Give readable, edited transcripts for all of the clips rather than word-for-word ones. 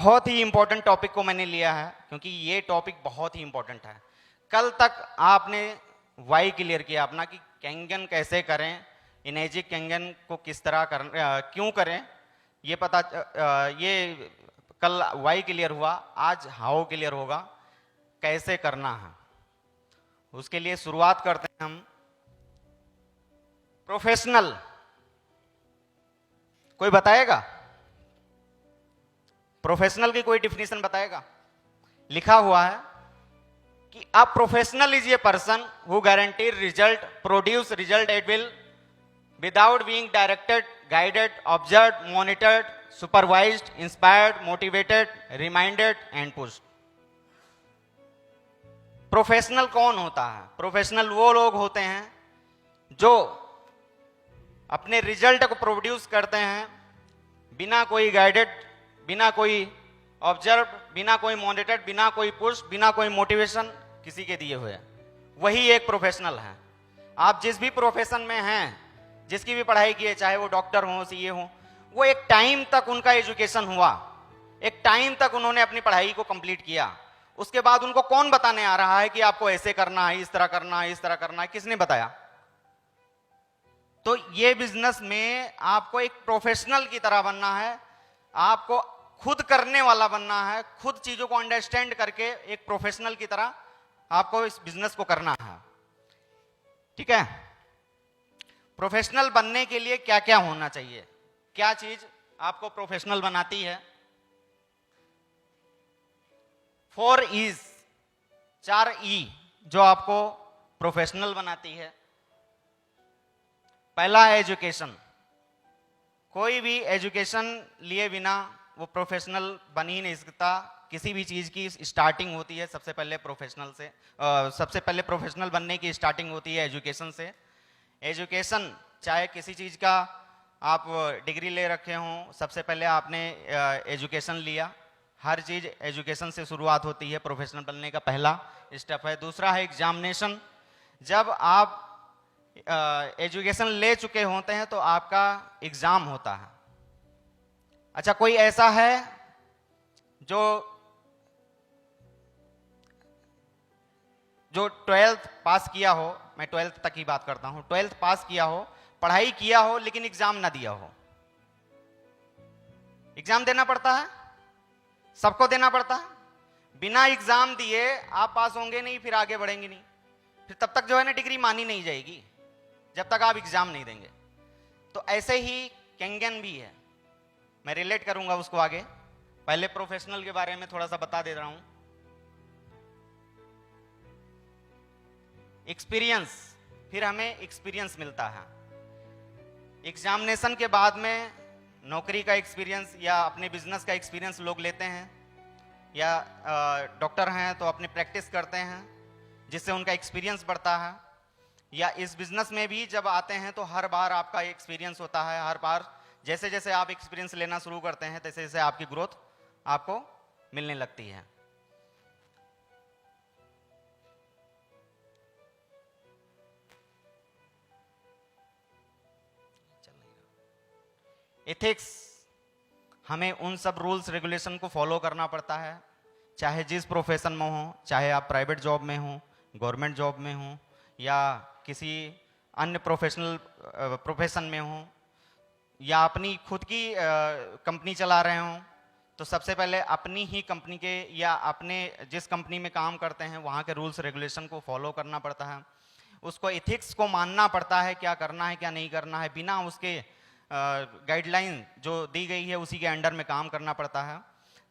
बहुत ही important topic को मैंने लिया है क्योंकि ये टॉपिक बहुत ही इंपॉर्टेंट है। कल तक आपने वाई क्लियर किया अपना कि कैंगन कैसे करें, इनेजिक कैंगन को किस तरह क्यों करें, ये पता ये कल वाई क्लियर हुआ। आज हाउ क्लियर होगा, कैसे करना है। उसके लिए शुरुआत करते हैं हम। प्रोफेशनल कोई बताएगा? प्रोफेशनल की कोई डिफिनीशन बताएगा? लिखा हुआ है कि a professional is a person who guarantee result, produce result at will without being directed, guided, observe, monitored, supervised, inspired, motivated, reminded and pushed. Professional कौन होता है? प्रोफेशनल वो लोग होते हैं जो अपने रिजल्ट को प्रोड्यूस करते हैं बिना कोई गाइडेड, बिना कोई ऑब्जर्व, बिना कोई मॉनिटर्ड, बिना कोई पुश, बिना कोई मोटिवेशन किसी के दिए हुए। वही एक प्रोफेशनल है। आप जिस भी प्रोफेशन में हैं, जिसकी भी पढ़ाई की है, चाहे वो डॉक्टर हो, सीए हो, वो एक टाइम तक उनका एजुकेशन हुआ, एक टाइम तक उन्होंने अपनी पढ़ाई को कंप्लीट किया। उसके बाद उनको कौन बताने आ रहा है कि आपको ऐसे करना है, इस तरह करना है, इस तरह करना है? किसने बताया? तो ये बिजनेस में आपको एक प्रोफेशनल की तरह बनना है, आपको खुद करने वाला बनना है, खुद चीजों को अंडरस्टैंड करके एक प्रोफेशनल की तरह आपको इस बिजनेस को करना है। ठीक है? प्रोफेशनल बनने के लिए क्या क्या होना चाहिए, क्या चीज आपको प्रोफेशनल बनाती है? 4 E's, 4 E जो आपको प्रोफेशनल बनाती है। पहला है एजुकेशन। कोई भी एजुकेशन लिए बिना वो प्रोफेशनल बन ही नहीं सकता। किसी भी चीज की स्टार्टिंग होती है सबसे पहले प्रोफेशनल से। सबसे पहले प्रोफेशनल बनने की स्टार्टिंग होती है एजुकेशन से। एजुकेशन चाहे किसी चीज का आप डिग्री ले रखे हों, सबसे पहले आपने एजुकेशन लिया। हर चीज एजुकेशन से शुरुआत होती है। प्रोफेशनल बनने का पहला स्टेप है। दूसरा है एग्जामिनेशन। जब आप एजुकेशन ले चुके होते हैं तो आपका एग्जाम होता है। अच्छा, कोई ऐसा है जो 12th पास किया हो, मैं 12th तक ही बात करता हूं, 12th पास किया हो, पढ़ाई किया हो, लेकिन एग्जाम ना दिया हो? एग्जाम देना पड़ता है, सबको देना पड़ता है। बिना एग्जाम दिए आप पास होंगे नहीं, फिर आगे बढ़ेंगे नहीं, फिर तब तक जो है ना डिग्री मानी नहीं जाएगी जब तक आप एग्जाम नहीं देंगे। तो ऐसे ही कैंगन भी है, मैं रिलेट करूंगा उसको आगे। पहले प्रोफेशनल के बारे में थोड़ा सा बता दे रहा हूं। एक्सपीरियंस, फिर हमें एक्सपीरियंस मिलता है। एग्जामिनेशन के बाद में नौकरी का एक्सपीरियंस या अपने बिजनेस का एक्सपीरियंस लोग लेते हैं, या डॉक्टर हैं तो अपनी प्रैक्टिस करते हैं जिससे उनका एक्सपीरियंस बढ़ता है। या इस बिजनेस में भी जब आते हैं तो हर बार आपका एक्सपीरियंस होता है। हर बार जैसे जैसे आप एक्सपीरियंस लेना शुरू करते हैं तैसे जैसे आपकी ग्रोथ आपको मिलने लगती है। एथिक्स, हमें उन सब रूल्स रेगुलेशन को फॉलो करना पड़ता है, चाहे जिस प्रोफेशन में हो, चाहे आप प्राइवेट जॉब में हो, गवर्नमेंट जॉब में हो, या किसी अन्य प्रोफेशन में हो, या अपनी खुद की कंपनी चला रहे हो, तो सबसे पहले अपनी ही कंपनी के या अपने जिस कंपनी में काम करते हैं वहाँ के रूल्स रेगुलेशन को फॉलो करना पड़ता है। उसको एथिक्स को मानना पड़ता है, क्या करना है क्या नहीं करना है। बिना उसके गाइडलाइन जो दी गई है उसी के अंडर में काम करना पड़ता है।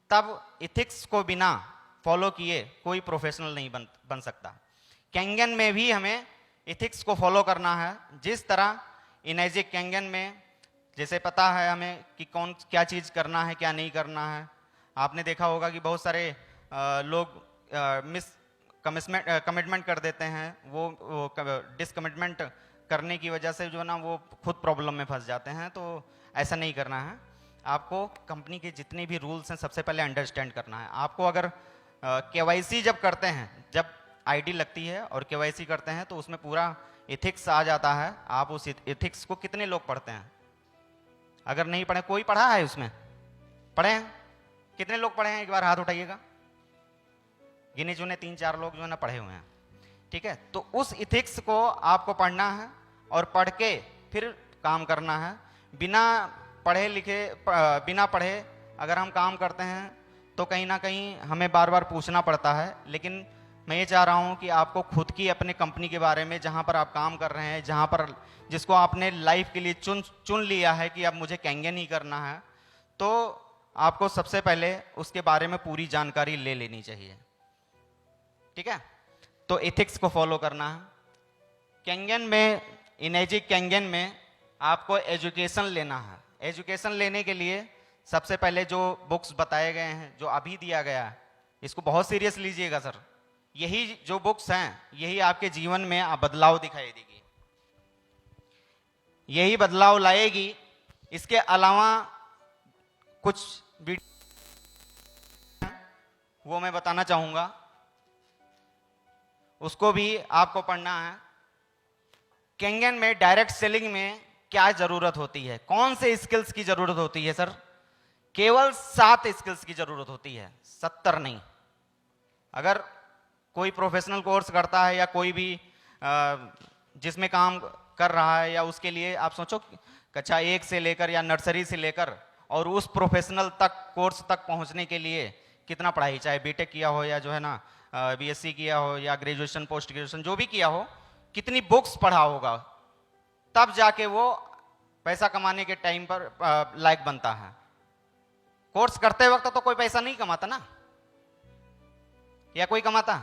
तब एथिक्स को बिना फॉलो किए कोई प्रोफेशनल नहीं बन सकता। कैंगन में भी हमें एथिक्स को फॉलो करना है। जिस तरह इनेजिक कैंगन में जैसे पता है हमें कि कौन क्या चीज़ करना है क्या नहीं करना है। आपने देखा होगा कि बहुत सारे लोग कमिटमेंट कर देते हैं, वो डिसकमिटमेंट करने की वजह से जो ना वो खुद प्रॉब्लम में फंस जाते हैं। तो ऐसा नहीं करना है। आपको कंपनी के जितने भी रूल्स हैं सबसे पहले अंडरस्टैंड करना है। आपको अगर केवाईसी जब करते हैं, जब आईडी लगती है और केवाईसी करते हैं तो उसमें पूरा एथिक्स आ जाता है। आप उस एथिक्स को कितने लोग पढ़ते हैं? अगर नहीं पढ़े, कोई पढ़ा है उसमें? पढ़े हैं? कितने लोग पढ़े हैं, एक बार हाथ उठाइएगा। गिने चुने 3-4 लोग जो है ना पढ़े हुए हैं, ठीक है। तो उस इथिक्स को आपको पढ़ना है और पढ़ के फिर काम करना है। बिना पढ़े लिखे, बिना पढ़े अगर हम काम करते हैं तो कहीं ना कहीं हमें बार बार पूछना पड़ता है। लेकिन मैं ये चाह रहा हूँ कि आपको खुद की अपने कंपनी के बारे में, जहाँ पर आप काम कर रहे हैं, जहाँ पर जिसको आपने लाइफ के लिए चुन लिया है कि अब मुझे कैंगन ही करना है, तो आपको सबसे पहले उसके बारे में पूरी जानकारी ले लेनी चाहिए, ठीक है। तो एथिक्स को फॉलो करना है। कैंगन में, इनेजिक कैंगन में आपको एजुकेशन लेना है। एजुकेशन लेने के लिए सबसे पहले जो बुक्स बताए गए हैं, जो अभी दिया गया है, इसको बहुत सीरियस लीजिएगा सर। यही जो बुक्स हैं, यही आपके जीवन में बदलाव दिखाई देगी, यही बदलाव लाएगी। इसके अलावा कुछ वो मैं बताना चाहूंगा, उसको भी आपको पढ़ना है। कैंगन में डायरेक्ट सेलिंग में क्या जरूरत होती है, कौन से स्किल्स की जरूरत होती है सर? केवल 7 स्किल्स की जरूरत होती है, 70 नहीं। अगर कोई प्रोफेशनल कोर्स करता है या कोई भी जिसमें काम कर रहा है, या उसके लिए आप सोचो कक्षा 1 से लेकर या नर्सरी से लेकर और उस प्रोफेशनल तक, कोर्स तक पहुंचने के लिए कितना पढ़ाई, चाहे बीटेक किया हो या जो है ना बीएससी किया हो या ग्रेजुएशन, पोस्ट ग्रेजुएशन जो भी किया हो, कितनी बुक्स पढ़ा होगा, तब जाके वो पैसा कमाने के टाइम पर लायक बनता है। कोर्स करते वक्त तो कोई पैसा नहीं कमाता ना, या कोई कमाता?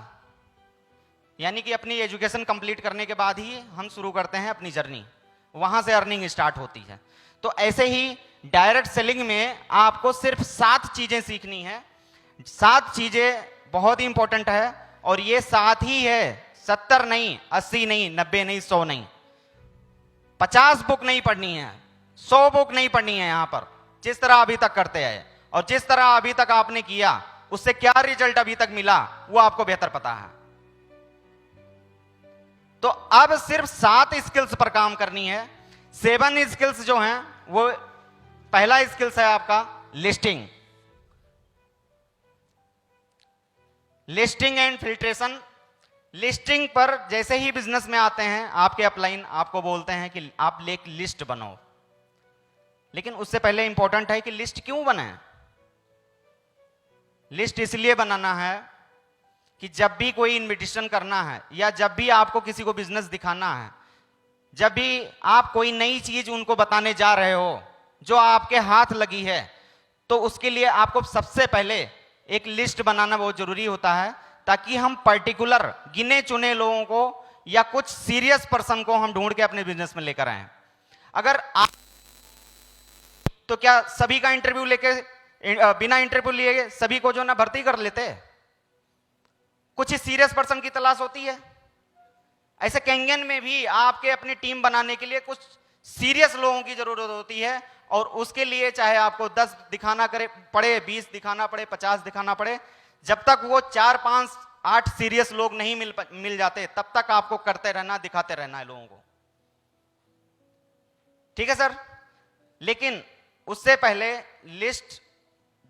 यानी कि अपनी एजुकेशन कंप्लीट करने के बाद ही हम शुरू करते हैं अपनी जर्नी, वहां से अर्निंग स्टार्ट होती है। तो ऐसे ही डायरेक्ट सेलिंग में आपको सिर्फ 7 चीजें सीखनी है। 7 चीजें बहुत ही इंपॉर्टेंट है, और ये 7 ही है, 70 नहीं, 80 नहीं, 90 नहीं, 100 नहीं, 50 बुक नहीं पढ़नी है, 100 बुक नहीं पढ़नी है। यहां पर जिस तरह अभी तक करते आए और जिस तरह अभी तक आपने किया, उससे क्या रिजल्ट अभी तक मिला वो आपको बेहतर पता है। तो अब सिर्फ 7 स्किल्स पर काम करनी है। 7 स्किल्स जो हैं, वो पहला स्किल्स है आपका listing, listing and filtration. Listing पर जैसे ही बिजनेस में आते हैं, आपके अपलाइन आपको बोलते हैं कि आप एक लिस्ट बनाओ, लेकिन उससे पहले इंपॉर्टेंट है कि लिस्ट क्यों बनाएं। लिस्ट इसलिए बनाना है कि जब भी कोई इनविटेशन करना है, या जब भी आपको किसी को बिजनेस दिखाना है, जब भी आप कोई नई चीज उनको बताने जा रहे हो जो आपके हाथ लगी है, तो उसके लिए आपको सबसे पहले एक लिस्ट बनाना बहुत जरूरी होता है, ताकि हम पर्टिकुलर गिने चुने लोगों को या कुछ सीरियस पर्सन को हम ढूंढ के अपने बिजनेस में लेकर आए। अगर आप, तो क्या सभी का इंटरव्यू लेके, बिना इंटरव्यू लिए सभी को जो ना भर्ती कर लेते? कुछ सीरियस पर्सन की तलाश होती है। ऐसे कैंगन में भी आपके अपनी टीम बनाने के लिए कुछ सीरियस लोगों की जरूरत होती है, और उसके लिए चाहे आपको 10 दिखाना पड़े, 20 दिखाना पड़े, 50 दिखाना पड़े, जब तक वो 4, 5, 8 सीरियस लोग नहीं मिल जाते, तब तक आपको करते रहना, दिखाते रहना है लोगों को, ठीक है सर। लेकिन उससे पहले लिस्ट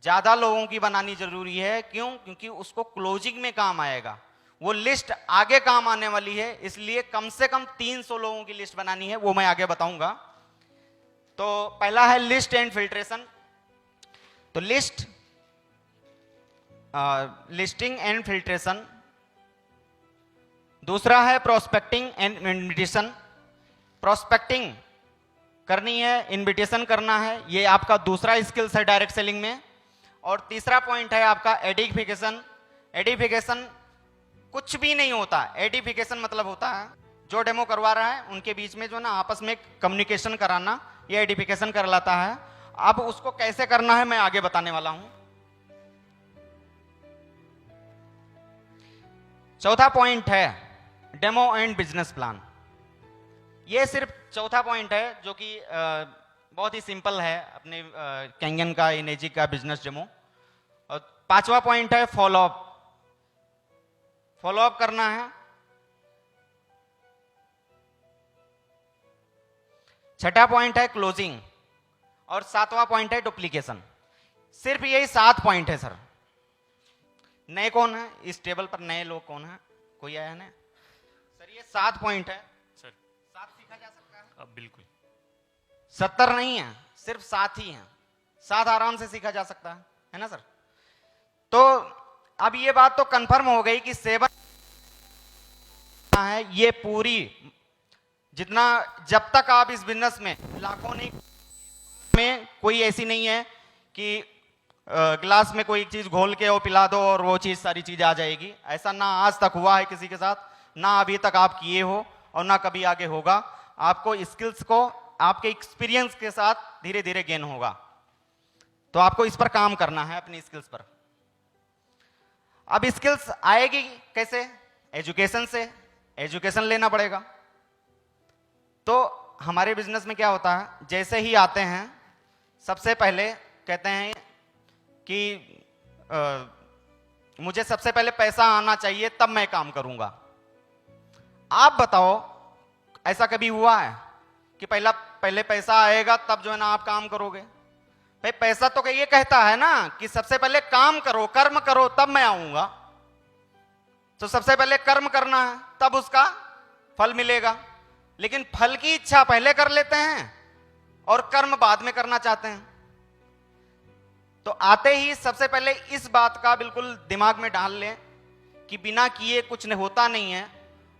ज्यादा लोगों की बनानी जरूरी है। क्यों? क्योंकि उसको क्लोजिंग में काम आएगा, वो लिस्ट आगे काम आने वाली है, इसलिए कम से कम 300 लोगों की लिस्ट बनानी है, वो मैं आगे बताऊंगा। तो पहला है लिस्ट एंड फिल्ट्रेशन। तो लिस्टिंग एंड फिल्ट्रेशन। दूसरा है प्रोस्पेक्टिंग एंड इन्विटेशन। प्रोस्पेक्टिंग करनी है, इन्विटेशन करना है, ये आपका दूसरा स्किल्स है डायरेक्ट सेलिंग में। और तीसरा पॉइंट है आपका एडिफिकेशन। एडिफिकेशन कुछ भी नहीं होता। एडिफिकेशन मतलब होता है जो डेमो करवा रहा है उनके बीच में जो ना आपस में कम्युनिकेशन कराना, ये एडिफिकेशन कर लाता है। अब उसको कैसे करना है मैं आगे बताने वाला हूं। चौथा पॉइंट है डेमो एंड बिजनेस प्लान। ये सिर्फ चौथा पॉइंट है जो कि बहुत ही सिंपल है अपने कैंगन का, इनेजिक का बिजनेस डेमो। और 5वां पॉइंट है फॉलोअप। फॉलोअप करना है। 6ठा पॉइंट है क्लोजिंग, और 7वां पॉइंट है डुप्लीकेशन। सिर्फ यही 7 पॉइंट है सर। नए कौन है इस टेबल पर? नए लोग कौन है? कोई आया ना सर? ये 7 पॉइंट है सर। 7 सीखा जा सकता है? अब बिल्कुल 70 नहीं है, सिर्फ 7 ही हैं। 7 आराम से सीखा जा सकता है ना सर? तो अब ये बात तो कंफर्म हो गई कि 7 है ये पूरी, जितना जब तक आप इस बिजनेस में लाखों नहीं में कोई ऐसी नहीं है कि गिलास में कोई चीज घोल के और पिला दो और वो चीज सारी चीज आ जाएगी। ऐसा ना आज तक हुआ है किसी के साथ, ना अभी तक आप किए हो और ना कभी आगे होगा। आपको स्किल्स को आपके एक्सपीरियंस के साथ धीरे धीरे गेन होगा। तो आपको इस पर काम करना है, अपनी स्किल्स पर। अब स्किल्स आएगी कैसे? एजुकेशन से। एजुकेशन लेना पड़ेगा। तो हमारे बिजनेस में क्या होता है, जैसे ही आते हैं सबसे पहले कहते हैं कि मुझे सबसे पहले पैसा आना चाहिए तब मैं काम करूंगा। आप बताओ ऐसा कभी हुआ है कि पहले पैसा आएगा तब जो है ना आप काम करोगे? भाई पैसा तो ये कहता है ना कि सबसे पहले काम करो, कर्म करो तब मैं आऊंगा। तो सबसे पहले कर्म करना है तब उसका फल मिलेगा। लेकिन फल की इच्छा पहले कर लेते हैं और कर्म बाद में करना चाहते हैं। तो आते ही सबसे पहले इस बात का बिल्कुल दिमाग में डाल लें कि बिना किए कुछ नहीं होता नहीं है,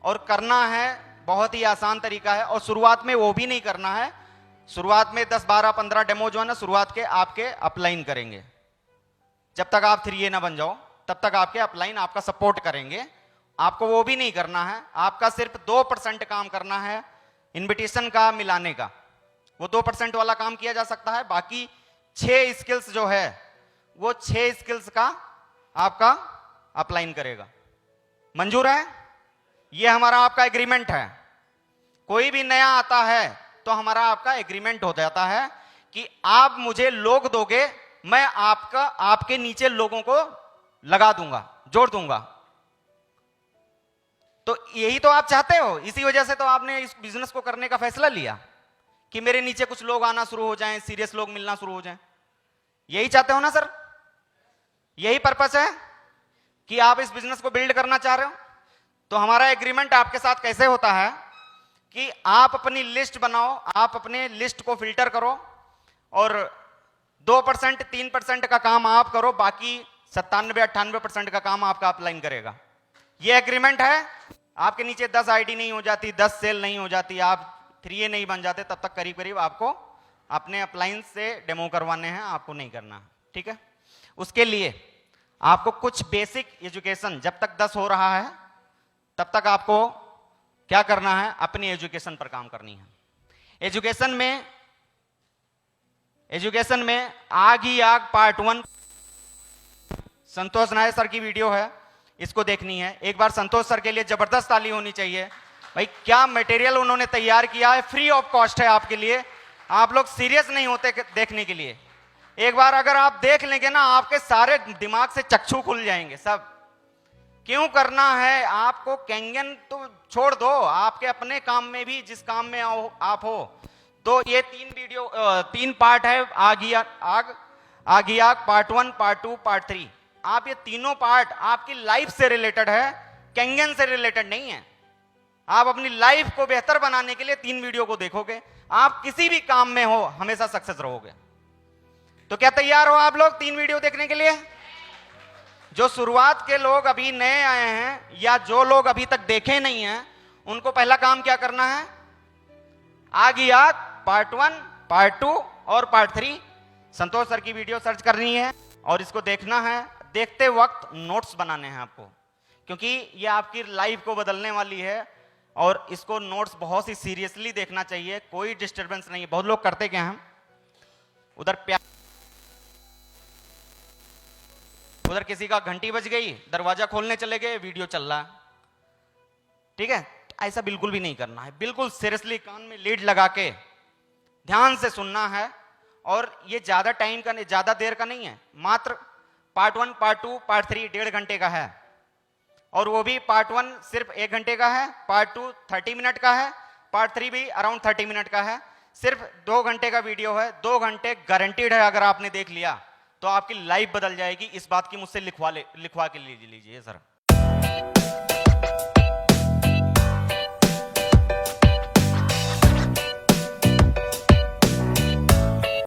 और करना है बहुत ही आसान तरीका है। और शुरुआत में वो भी नहीं करना है, शुरुआत में 10 12 15 डेमो जो है ना शुरुआत के आपके अपलाइन करेंगे। जब तक आप 3A ना बन जाओ तब तक आपके अपलाइन आपका सपोर्ट करेंगे। आपको वो भी नहीं करना है, आपका सिर्फ 2% काम करना है इनविटेशन का मिलाने का। वो 2% वाला काम किया जा सकता है। बाकी 6 स्किल्स जो है वो 6 स्किल्स का आपका अपलाइन करेगा। मंजूर है? ये हमारा आपका एग्रीमेंट है। कोई भी नया आता है तो हमारा आपका एग्रीमेंट हो जाता है कि आप मुझे लोग दोगे, मैं आपके नीचे लोगों को लगा दूंगा, जोड़ दूंगा। तो यही तो आप चाहते हो, इसी वजह से तो आपने इस बिजनेस को करने का फैसला लिया कि मेरे नीचे कुछ लोग आना शुरू हो जाएं, सीरियस लोग मिलना शुरू हो जाएं। यही चाहते हो ना सर? यही पर्पस है कि आप इस बिजनेस को बिल्ड करना चाह रहे हो। तो हमारा एग्रीमेंट आपके साथ कैसे होता है कि आप अपनी लिस्ट बनाओ, आप अपने लिस्ट को फिल्टर करो और 2% 3% का काम आप करो, बाकी 97-98% का काम आपका अपलाइन करेगा। ये एग्रीमेंट है। आपके नीचे 10 आईडी नहीं हो जाती, 10 सेल नहीं हो जाती, आप 3A नहीं बन जाते, तब तक करीब करीब आपको अपने अपलाइन से डेमो करवाने हैं, आपको नहीं करना। ठीक है? उसके लिए आपको कुछ बेसिक एजुकेशन जब तक 10 हो रहा है तब तक आपको क्या करना है, अपनी एजुकेशन पर काम करनी है। एजुकेशन में आग ही आग पार्ट 1 संतोष नायर सर की वीडियो है, इसको देखनी है। एक बार संतोष सर के लिए जबरदस्त ताली होनी चाहिए। भाई क्या मटेरियल उन्होंने तैयार किया है, फ्री ऑफ कॉस्ट है आपके लिए। आप लोग सीरियस नहीं होते देखने के लिए। एक बार अगर आप देख लेंगे ना, आपके सारे दिमाग से चक्षु खुल जाएंगे सब। क्यों करना है आपको? कैंगन तो छोड़ दो, आपके अपने काम में भी जिस काम में आप हो। तो ये 3 पार्ट है, आग ही आग पार्ट 1 पार्ट 2 पार्ट 3। आप ये तीनों पार्ट आपकी लाइफ से रिलेटेड है, कैंगन से रिलेटेड नहीं है। आप अपनी लाइफ को बेहतर बनाने के लिए 3 वीडियो को देखोगे, आप किसी भी काम में हो हमेशा सक्सेस रहोगे। तो क्या तैयार हो आप लोग 3 वीडियो देखने के लिए? जो शुरुआत के लोग अभी नए आए हैं या जो लोग अभी तक देखे नहीं हैं, उनको पहला काम क्या करना है, आग ही आग पार्ट 1 पार्ट 2 और पार्ट 3 संतोष सर की वीडियो सर्च करनी है और इसको देखना है। देखते वक्त नोट्स बनाने हैं आपको, क्योंकि ये आपकी लाइफ को बदलने वाली है और इसको नोट्स बहुत ही सीरियसली देखना चाहिए। कोई डिस्टरबेंस नहीं है। बहुत लोग करते क्या हैं, उधर किसी का घंटी बज गई, दरवाजा खोलने चले गए, वीडियो चल रहा है। ठीक है? ऐसा बिल्कुल भी नहीं करना है। बिल्कुल सीरियसली कान में लीड लगा के ध्यान से सुनना है। और ये ज्यादा टाइम का, ज्यादा देर का नहीं है, मात्र पार्ट 1 पार्ट 2 पार्ट 3 1.5 घंटे का है। और वो भी पार्ट 1 सिर्फ 1 घंटे का है, पार्ट 2 30 मिनट का है, पार्ट 3 भी अराउंड 30 मिनट का है। सिर्फ 2 घंटे का वीडियो है। 2 घंटे गारंटीड है। अगर आपने देख लिया तो आपकी लाइफ बदल जाएगी। इस बात की मुझसे लिखवा के लीजिए सर।